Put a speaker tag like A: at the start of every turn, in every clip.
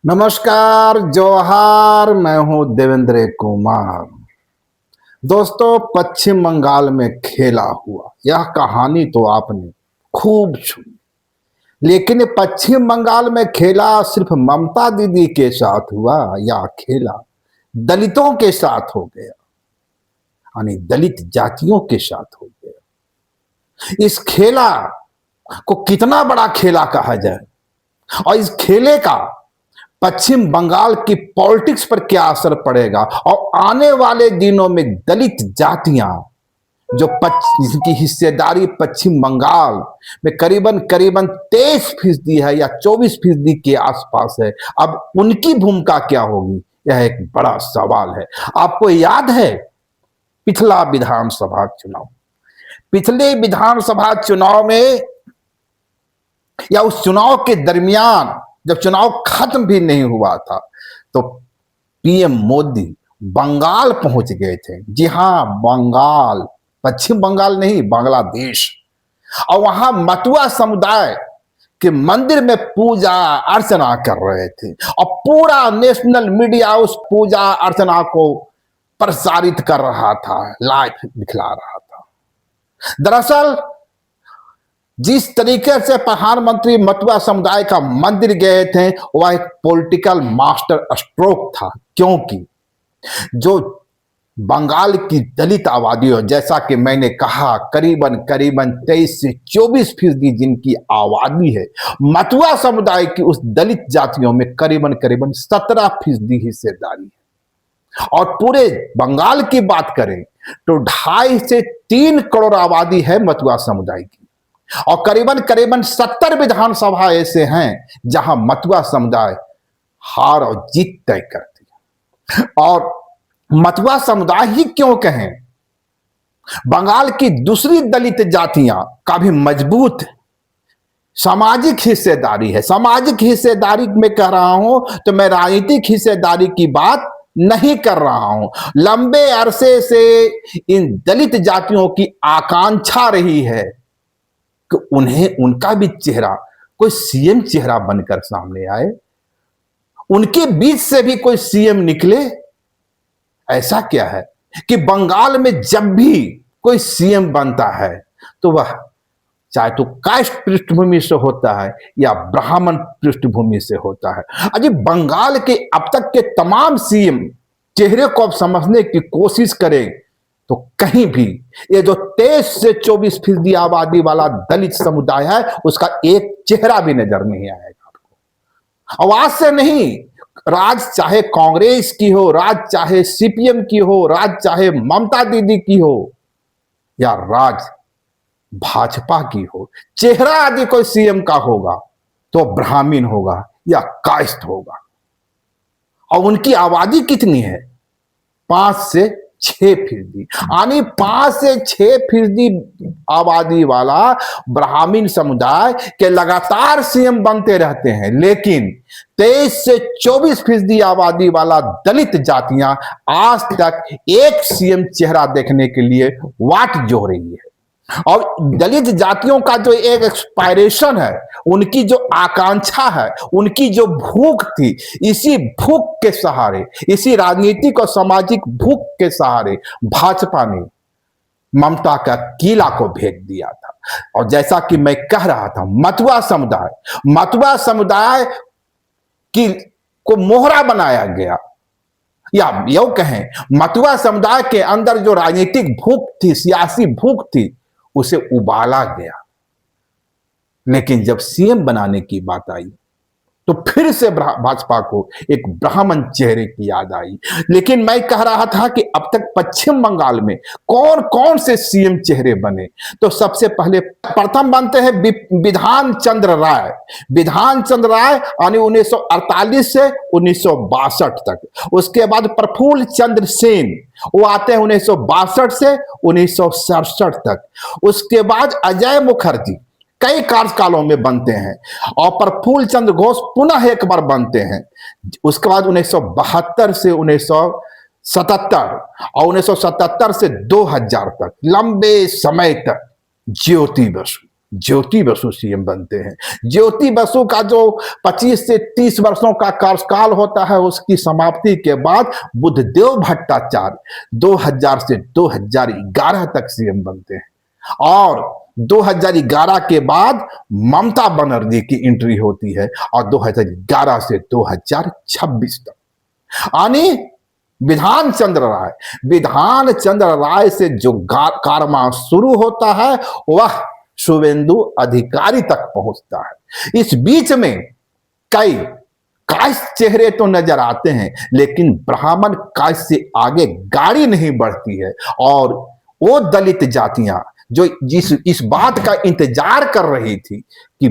A: नमस्कार, जोहार। मैं हूं देवेंद्र कुमार। दोस्तों, पश्चिम बंगाल में खेला हुआ यह कहानी तो आपने खूब सुनी, लेकिन ये पश्चिम बंगाल में खेला सिर्फ ममता दीदी के साथ हुआ या खेला दलितों के साथ हो गया, यानी दलित जातियों के साथ हो गया। इस खेला को कितना बड़ा खेला कहा जाए और इस खेले का पश्चिम बंगाल की पॉलिटिक्स पर क्या असर पड़ेगा और आने वाले दिनों में दलित जातियां जिनकी हिस्सेदारी पश्चिम बंगाल में करीबन करीबन 23% है या 24% के आसपास है, अब उनकी भूमिका क्या होगी, यह एक बड़ा सवाल है। आपको याद है पिछला विधानसभा चुनाव, पिछले विधानसभा चुनाव में या उस चुनाव के दरमियान जब चुनाव खत्म भी नहीं हुआ था तो पीएम मोदी बंगाल पहुंच गए थे। जी हां, बंगाल, पश्चिम बंगाल नहीं, बांग्लादेश। और वहां मतुआ समुदाय के मंदिर में पूजा अर्चना कर रहे थे और पूरा नेशनल मीडिया उस पूजा अर्चना को प्रसारित कर रहा था, लाइव दिखला रहा था। दरअसल जिस तरीके से प्रधानमंत्री मतुआ समुदाय का मंदिर गए थे वह एक पॉलिटिकल मास्टर स्ट्रोक था, क्योंकि जो बंगाल की दलित आबादी हो, जैसा कि मैंने कहा करीबन करीबन 23 से 24% जिनकी आबादी है, मतुआ समुदाय की उस दलित जातियों में करीबन करीबन 17% हिस्सेदारी है। और पूरे बंगाल की बात करें तो 2.5 से 3 करोड़ आबादी है मतुआ समुदाय की, और करीबन करीबन 70 विधानसभा ऐसे हैं जहां मतुआ समुदाय हार और जीत तय करती है। और मतुआ समुदाय ही क्यों कहें, बंगाल की दूसरी दलित जातियां का भी मजबूत सामाजिक हिस्सेदारी है। सामाजिक हिस्सेदारी में कह रहा हूं तो मैं राजनीतिक हिस्सेदारी की बात नहीं कर रहा हूं। लंबे अरसे से इन दलित जातियों की आकांक्षा रही है कि उन्हें उनका भी चेहरा कोई सीएम चेहरा बनकर सामने आए, उनके बीच से भी कोई सीएम निकले। ऐसा क्या है कि बंगाल में जब भी कोई सीएम बनता है तो वह चाहे तो कास्ट पृष्ठभूमि से होता है या ब्राह्मण पृष्ठभूमि से होता है। अजी, बंगाल के अब तक के तमाम सीएम चेहरे को अब समझने की कोशिश करें तो कहीं भी ये जो 23 से 24% आबादी वाला दलित समुदाय है उसका एक चेहरा भी नजर नहीं आएगा आपको। आवाज से नहीं, राज चाहे कांग्रेस की हो, राज चाहे सीपीएम की हो, राज चाहे ममता दीदी की हो या राज भाजपा की हो, चेहरा यदि कोई सीएम का होगा तो ब्राह्मण होगा या कास्ट होगा। और उनकी आबादी कितनी है? 5 से 6%, यानी 5 से 6% आबादी वाला ब्राह्मण समुदाय के लगातार सीएम बनते रहते हैं, लेकिन 23 से 24% आबादी वाला दलित जातियां आज तक एक सीएम चेहरा देखने के लिए वाट जो रही है। और दलित जातियों का जो एक एक्सपायरेशन है, उनकी जो आकांक्षा है, उनकी जो भूख थी, इसी भूख के सहारे, इसी राजनीतिक और सामाजिक भूख के सहारे भाजपा ने ममता का किला को भेज दिया था। और जैसा कि मैं कह रहा था, मतुआ समुदाय की को मोहरा बनाया गया, या यूं कहें मतुआ समुदाय के अंदर जो राजनीतिक भूख थी, सियासी भूख थी, उसे उबाला गया। लेकिन जब सीएम बनाने की बात आई तो फिर से भाजपा को एक ब्राह्मण चेहरे की याद आई। लेकिन मैं कह रहा था कि अब तक पश्चिम बंगाल में कौन कौन से सीएम चेहरे बने, तो सबसे पहले प्रथम बनते हैं विधान चंद्र राय। विधान चंद्र राय यानी 1948 से 1962 तक। उसके बाद प्रफुल्ल चंद्र सेन, वो आते हैं 1962 से 1967 तक। उसके बाद अजय मुखर्जी कई कार्यकालों में बनते हैं और प्रफुल्ल चंद्र घोष पुनः एक बार बनते हैं। उसके बाद 1972 से 1977 और 1977 से 2000 तक लंबे समय तक ज्योति बसु, ज्योति बसु सीएम बनते हैं। ज्योति बसु का जो 25 से 30 वर्षों का कार्यकाल होता है, उसकी समाप्ति के बाद बुद्धदेव भट्टाचार्य 2000 से 2011 तक सीएम बनते हैं और 2011 के बाद ममता बनर्जी की एंट्री होती है और 2011 से 2026 तक यानी विधान चंद्र राय से जो कारवां शुरू होता है वह शुभेंदु अधिकारी तक पहुंचता है। इस बीच में कई काश चेहरे तो नजर आते हैं, लेकिन ब्राह्मण काश से आगे गाड़ी नहीं बढ़ती है और वो दलित जातियां जो इस बात का इंतजार कर रही थी कि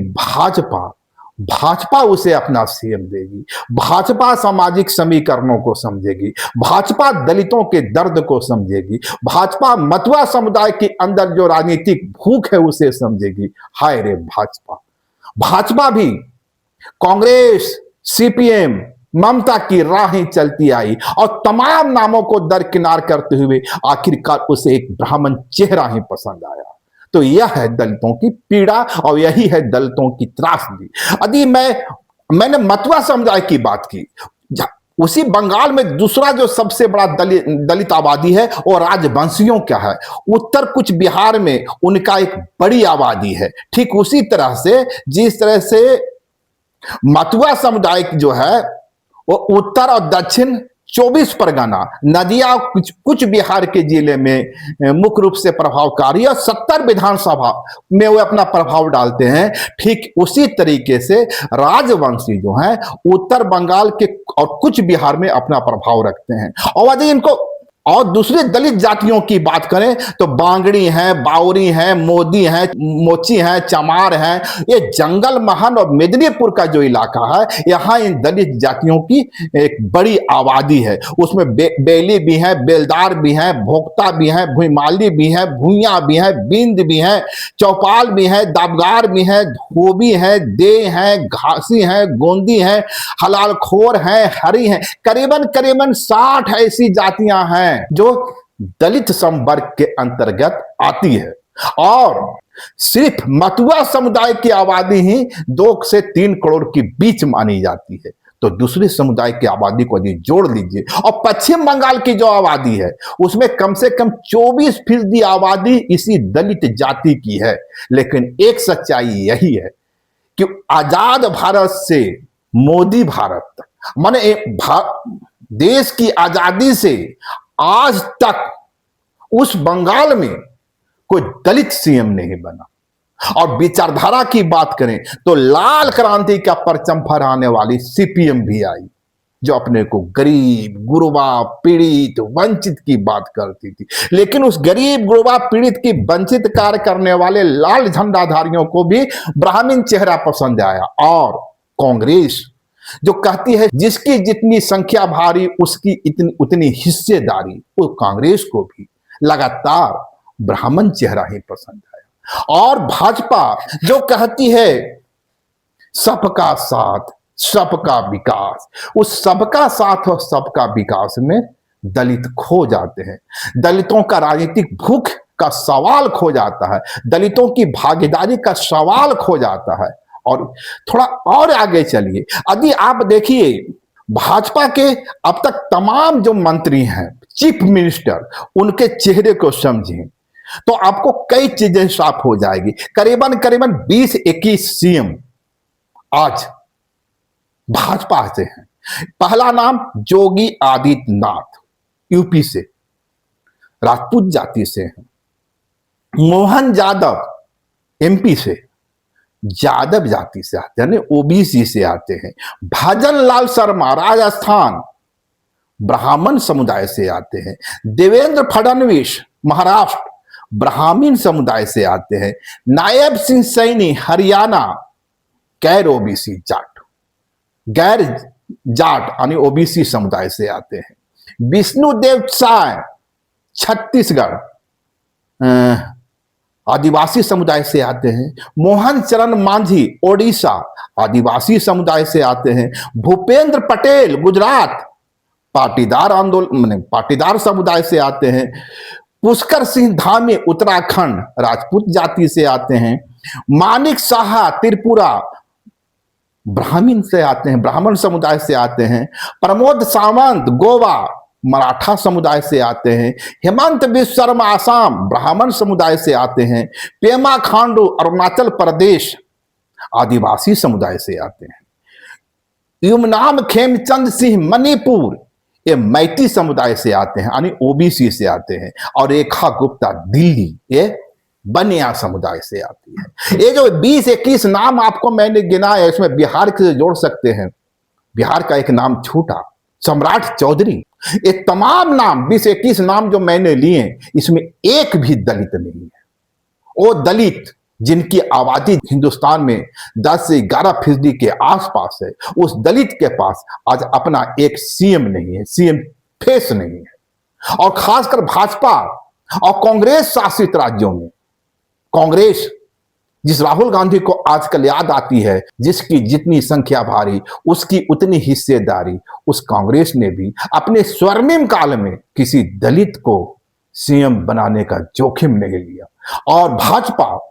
A: भाजपा उसे अपना सीएम देगी, भाजपा सामाजिक समीकरणों को समझेगी, भाजपा दलितों के दर्द को समझेगी, भाजपा मतुआ समुदाय के अंदर जो राजनीतिक भूख है उसे समझेगी। हाय रे भाजपा भी कांग्रेस, सीपीएम, ममता की राहें चलती आई और तमाम नामों को दरकिनार करते हुए आखिरकार उसे एक ब्राह्मण चेहरा ही पसंद आया। तो यह है दलितों की पीड़ा और यही है दलितों की त्रासदी। यदि मैंने मतुआ समुदाय की बात की, उसी बंगाल में दूसरा जो सबसे बड़ा दलित आबादी है वो राजवंशियों का है। उत्तर कुछ बिहार में उनका एक बड़ी आबादी है। ठीक उसी तरह से जिस तरह से मतुआ समुदाय जो है वो उत्तर और दक्षिण 24 परगना, नदिया कुछ बिहार के जिले में मुख्य रूप से प्रभावकारी और 70 विधानसभा में वो अपना प्रभाव डालते हैं। ठीक उसी तरीके से राजवंशी जो हैं उत्तर बंगाल के और कुछ बिहार में अपना प्रभाव रखते हैं। और यदि इनको और दूसरी दलित जातियों की बात करें तो बांगड़ी हैं, बावरी हैं, मोदी हैं, मोची हैं, चमार हैं। ये जंगल महल और मेदिनीपुर का जो इलाका है, यहाँ इन दलित जातियों की एक बड़ी आबादी है। उसमें बेली भी हैं, बेलदार भी हैं, भोक्ता भी हैं, भुईमाली भी हैं, भुइया भी हैं, बिंद भी हैं, चौपाल भी हैं, दाबगार भी हैं, धोबी हैं, दे हैं, घासी हैं, गोंदी हैं, हलालखोर हैं, हरी हैं। करीबन 60 ऐसी जातियां हैं जो दलित संवर्ग के अंतर्गत आती है और सिर्फ मतुआ समुदाय की आबादी ही 2 से 3 करोड़ के बीच मानी जाती है। तो दूसरे समुदाय की आबादी को यदि जोड़ लीजिए और पश्चिम बंगाल की जो आबादी है उसमें कम से कम 24% आबादी इसी दलित जाति की है। लेकिन एक सच्चाई यही है कि आजाद भारत से मोदी भारत तक, माने देश की आजादी से आज तक उस बंगाल में कोई दलित सीएम नहीं बना। और विचारधारा की बात करें तो लाल क्रांति का परचम फहराने वाली सीपीएम भी आई, जो अपने को गरीब, गुरबा, पीड़ित, वंचित की बात करती थी। लेकिन उस गरीब, गुरबा, पीड़ित की वंचित कार्य करने वाले लाल झंडाधारियों को भी ब्राह्मण चेहरा पसंद आया। और कांग्रेस जो कहती है जिसकी जितनी संख्या भारी उसकी उतनी हिस्सेदारी, वो कांग्रेस को भी लगातार ब्राह्मण चेहरा ही पसंद आया। और भाजपा जो कहती है सबका साथ, सबका विकास, उस सबका साथ और सबका विकास में दलित खो जाते हैं। दलितों का राजनीतिक भूख का सवाल खो जाता है, दलितों की भागीदारी का सवाल खो जाता है। और थोड़ा और आगे चलिए, यदि आप देखिए भाजपा के अब तक तमाम जो मंत्री हैं, चीफ मिनिस्टर, उनके चेहरे को समझें तो आपको कई चीजें साफ हो जाएगी। करीबन 20-21 सीएम आज भाजपा से हैं। पहला नाम योगी आदित्यनाथ, यूपी से, राजपूत जाति से हैं। मोहन यादव एमपी से, यादव जाति से आते हैं, ओबीसी से आते हैं। भजन लाल शर्मा राजस्थान, ब्राह्मण समुदाय से आते हैं। देवेंद्र फडणवीस महाराष्ट्र, ब्राह्मण समुदाय से आते हैं। नायब सिंह सैनी हरियाणा, गैर ओबीसी जाट, गैर जाट यानी ओबीसी समुदाय से आते हैं। विष्णुदेव साय छत्तीसगढ़, आदिवासी समुदाय से आते हैं। मोहन चरण मांझी ओडिशा, आदिवासी समुदाय से आते हैं। भूपेंद्र पटेल गुजरात, पाटीदार आंदोलन पाटीदार समुदाय से आते हैं। पुष्कर सिंह धामी उत्तराखंड राजपूत जाति से आते हैं। मानिक साहा त्रिपुरा ब्राह्मण से आते हैं, ब्राह्मण समुदाय से आते हैं। प्रमोद सावंत गोवा मराठा समुदाय से आते हैं। हेमंत बिश्व शर्मा आसाम ब्राह्मण समुदाय से आते हैं। पेमा खांडू अरुणाचल प्रदेश आदिवासी समुदाय से आते हैं। युमनाम खेमचंद सिंह मणिपुर ये मैती समुदाय से आते हैं, यानी ओबीसी से आते हैं। और रेखा गुप्ता दिल्ली ये बनिया समुदाय से आती है। ये जो 20-21 नाम आपको मैंने गिना है, इसमें बिहार के जोड़ सकते हैं। बिहार का एक नाम छूटा, सम्राट चौधरी। ये तमाम नाम 20-21 नाम जो मैंने लिए, इसमें एक भी दलित नहीं है। वो दलित जिनकी आबादी हिंदुस्तान में 10 से 11% के आसपास है, उस दलित के पास आज अपना एक सीएम नहीं है, सीएम फेस नहीं है। और खासकर भाजपा और कांग्रेस शासित राज्यों में, कांग्रेस जिस राहुल गांधी को आजकल याद आती है, जिसकी जितनी संख्या भारी उसकी उतनी हिस्सेदारी, उस कांग्रेस ने भी अपने स्वर्णिम काल में किसी दलित को सीएम बनाने का जोखिम नहीं लिया। और भाजपा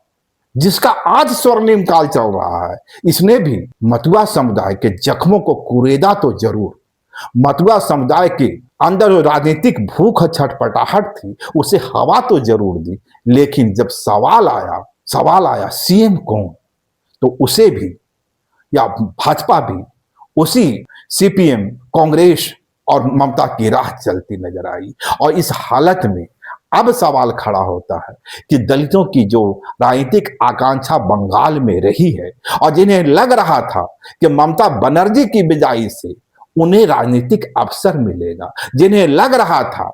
A: जिसका आज स्वर्णिम काल चल रहा है, इसने भी मतुआ समुदाय के जख्मों को कुरेदा तो जरूर। मतुआ समुदाय के अंदर जो राजनीतिक भूख छटपटाहट थी, उसे हवा तो जरूर दी। लेकिन जब सवाल आया सीएम कौन, तो उसे भी या भाजपा भी उसी सीपीएम, कांग्रेस और ममता की राह चलती नजर आई। और इस हालत में अब सवाल खड़ा होता है कि दलितों की जो राजनीतिक आकांक्षा बंगाल में रही है, और जिन्हें लग रहा था कि ममता बनर्जी की बिजाई से उन्हें राजनीतिक अवसर मिलेगा, जिन्हें लग रहा था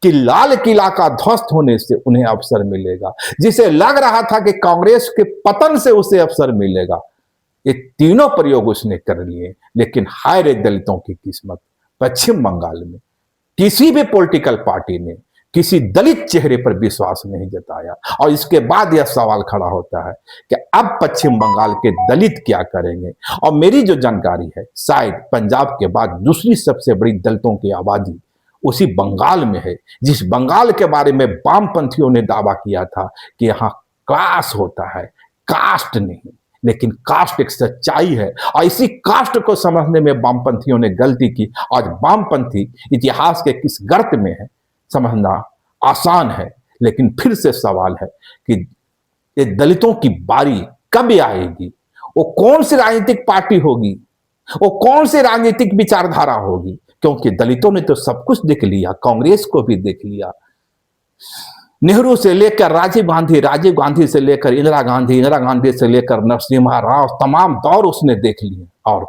A: कि लाल किला का ध्वस्त होने से उन्हें अवसर मिलेगा, जिसे लग रहा था कि कांग्रेस के पतन से उसे अवसर मिलेगा, ये तीनों प्रयोग उसने कर लिए। लेकिन हाय रे दलितों की किस्मत, पश्चिम बंगाल में किसी भी पॉलिटिकल पार्टी ने किसी दलित चेहरे पर विश्वास नहीं जताया। और इसके बाद यह सवाल खड़ा होता है कि अब पश्चिम बंगाल के दलित क्या करेंगे। और मेरी जो जानकारी है, शायद पंजाब के बाद दूसरी सबसे बड़ी दलितों की आबादी उसी बंगाल में है, जिस बंगाल के बारे में वामपंथियों ने दावा किया था कि यहाँ क्लास होता है, कास्ट नहीं। लेकिन कास्ट एक सच्चाई है, और इसी कास्ट को समझने में वामपंथियों ने गलती की। आज वामपंथी इतिहास के किस गर्त में है समझना आसान है। लेकिन फिर से सवाल है कि ये दलितों की बारी कब आएगी, वो कौन सी राजनीतिक पार्टी होगी, वो कौन सी राजनीतिक विचारधारा होगी। क्योंकि दलितों ने तो सब कुछ देख लिया, कांग्रेस को भी देख लिया, नेहरू से लेकर राजीव गांधी, राजीव गांधी से लेकर इंदिरा गांधी, इंदिरा गांधी से लेकर नरसिम्हा राव, तमाम दौर उसने देख लिए। और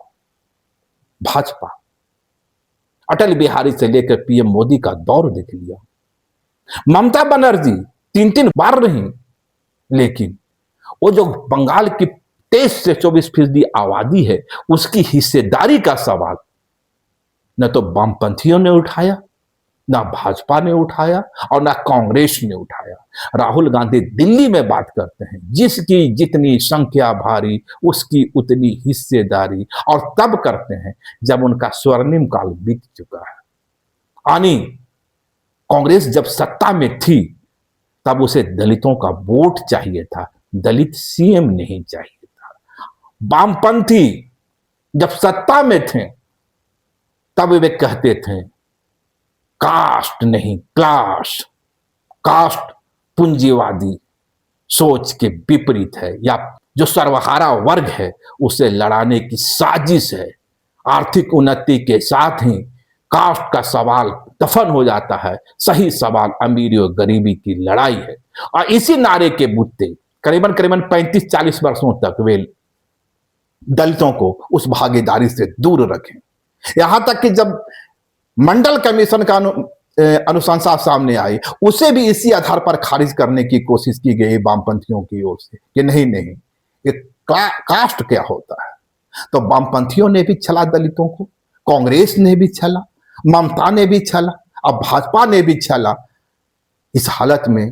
A: भाजपा अटल बिहारी से लेकर पीएम मोदी का दौर देख लिया। ममता बनर्जी 3-3 बार रही, लेकिन वो जो बंगाल की 23 से 24% आबादी है, उसकी हिस्सेदारी का सवाल न तो वामपंथियों ने उठाया, ना भाजपा ने उठाया, और ना कांग्रेस ने उठाया। राहुल गांधी दिल्ली में बात करते हैं, जिसकी जितनी संख्या भारी उसकी उतनी हिस्सेदारी, और तब करते हैं जब उनका स्वर्णिम काल बीत चुका है। यानी कांग्रेस जब सत्ता में थी तब उसे दलितों का वोट चाहिए था, दलित सीएम नहीं चाहिए था। वामपंथी जब सत्ता में थे तब वे कहते थे कास्ट नहीं क्लास। कास्ट पूंजीवादी सोच के विपरीत है, या जो सर्वहारा वर्ग है उसे लड़ाने की साजिश है। आर्थिक उन्नति के साथ ही कास्ट का सवाल दफन हो जाता है। सही सवाल अमीरी और गरीबी की लड़ाई है। और इसी नारे के बुत्ते करीबन 35-40 वर्षों तक वे दलितों को उस भागीदारी से दूर रखें। यहां तक कि जब मंडल कमीशन का अनुशंसा सामने आई, उसे भी इसी आधार पर खारिज करने की कोशिश की गई वामपंथियों की ओर से कि नहीं ये कास्ट क्या होता है। तो वामपंथियों ने भी छला दलितों को, कांग्रेस ने भी छला, ममता ने भी छला, अब भाजपा ने भी छला। इस हालत में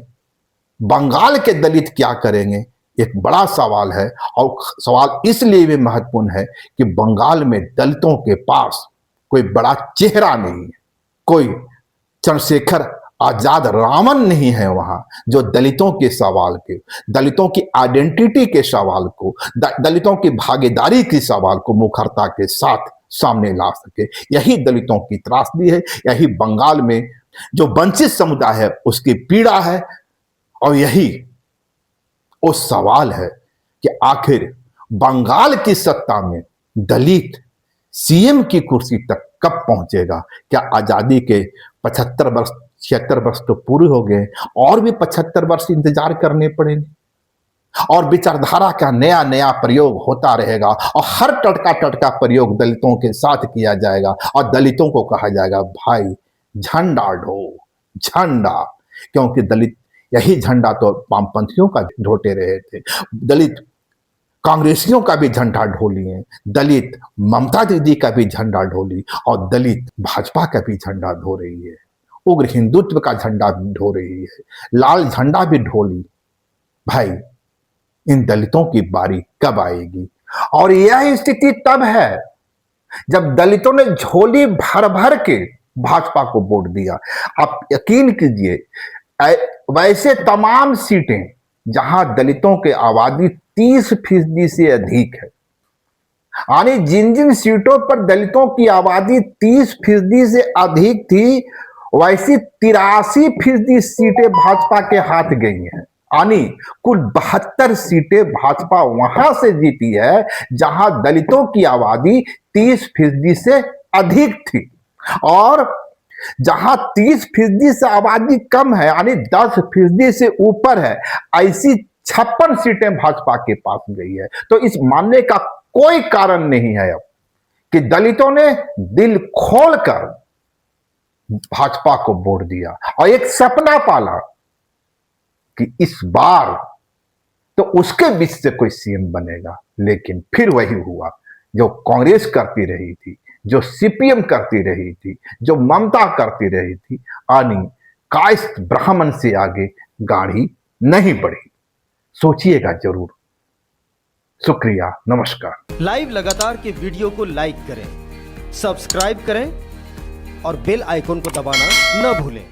A: बंगाल के दलित क्या करेंगे, एक बड़ा सवाल है। और सवाल इसलिए भी महत्वपूर्ण है कि बंगाल में दलितों के पास कोई बड़ा चेहरा नहीं है। कोई चंद्रशेखर आजाद रावण नहीं है वहां जो दलितों के सवाल के, दलितों की आइडेंटिटी के सवाल को, दलितों की भागीदारी के सवाल को मुखरता के साथ सामने ला सके। यही दलितों की त्रासदी है, यही बंगाल में जो वंचित समुदाय है उसकी पीड़ा है, और यही वो सवाल है कि आखिर बंगाल की सत्ता में दलित सीएम की कुर्सी तक कब पहुंचेगा। क्या आजादी के 75 वर्ष 76 वर्ष तो पूरे हो गए, और भी 75 वर्ष इंतजार करने पड़ेंगे, और विचारधारा का नया नया प्रयोग होता रहेगा, और हर टटका टटका प्रयोग दलितों के साथ किया जाएगा, और दलितों को कहा जाएगा भाई झंडा ढो, झंडा। क्योंकि दलित यही झंडा तो वामपंथियों का ढोते रहे थे, दलित कांग्रेसियों का भी झंडा ढोलिए, दलित ममता दीदी का भी झंडा ढोली, और दलित भाजपा का भी झंडा ढो रही है, उग्र हिंदुत्व का झंडा ढो रही है, लाल झंडा भी ढोली। भाई इन दलितों की बारी कब आएगी? और यह स्थिति तब है जब दलितों ने झोली भर भर के भाजपा को वोट दिया। आप यकीन कीजिए, वैसे तमाम सीटें जहां दलितों की आबादी 30% से अधिक है, यानी जिन जिन सीटों पर दलितों की आबादी 30% से अधिक थी, वैसी 83% सीटें भाजपा के हाथ गई हैं। यानी कुल 72 सीटें भाजपा वहां से जीती है जहां दलितों की आबादी 30% से अधिक थी, और जहां 30% से आबादी कम है, यानी 10% से ऊपर है, ऐसी 56 सीटें भाजपा के पास गई है। तो इस मानने का कोई कारण नहीं है अब कि दलितों ने दिल खोलकर भाजपा को वोट दिया और एक सपना पाला कि इस बार तो उसके बीच से कोई सीएम बनेगा। लेकिन फिर वही हुआ जो कांग्रेस करती रही थी, जो सीपीएम करती रही थी, जो ममता करती रही थी, यानी कायस्थ ब्राह्मण से आगे गाड़ी नहीं बढ़ी। सोचिएगा जरूर। शुक्रिया, नमस्कार।
B: लाइव लगातार के वीडियो को लाइक करें, सब्सक्राइब करें और बेल आइकन को दबाना न भूलें।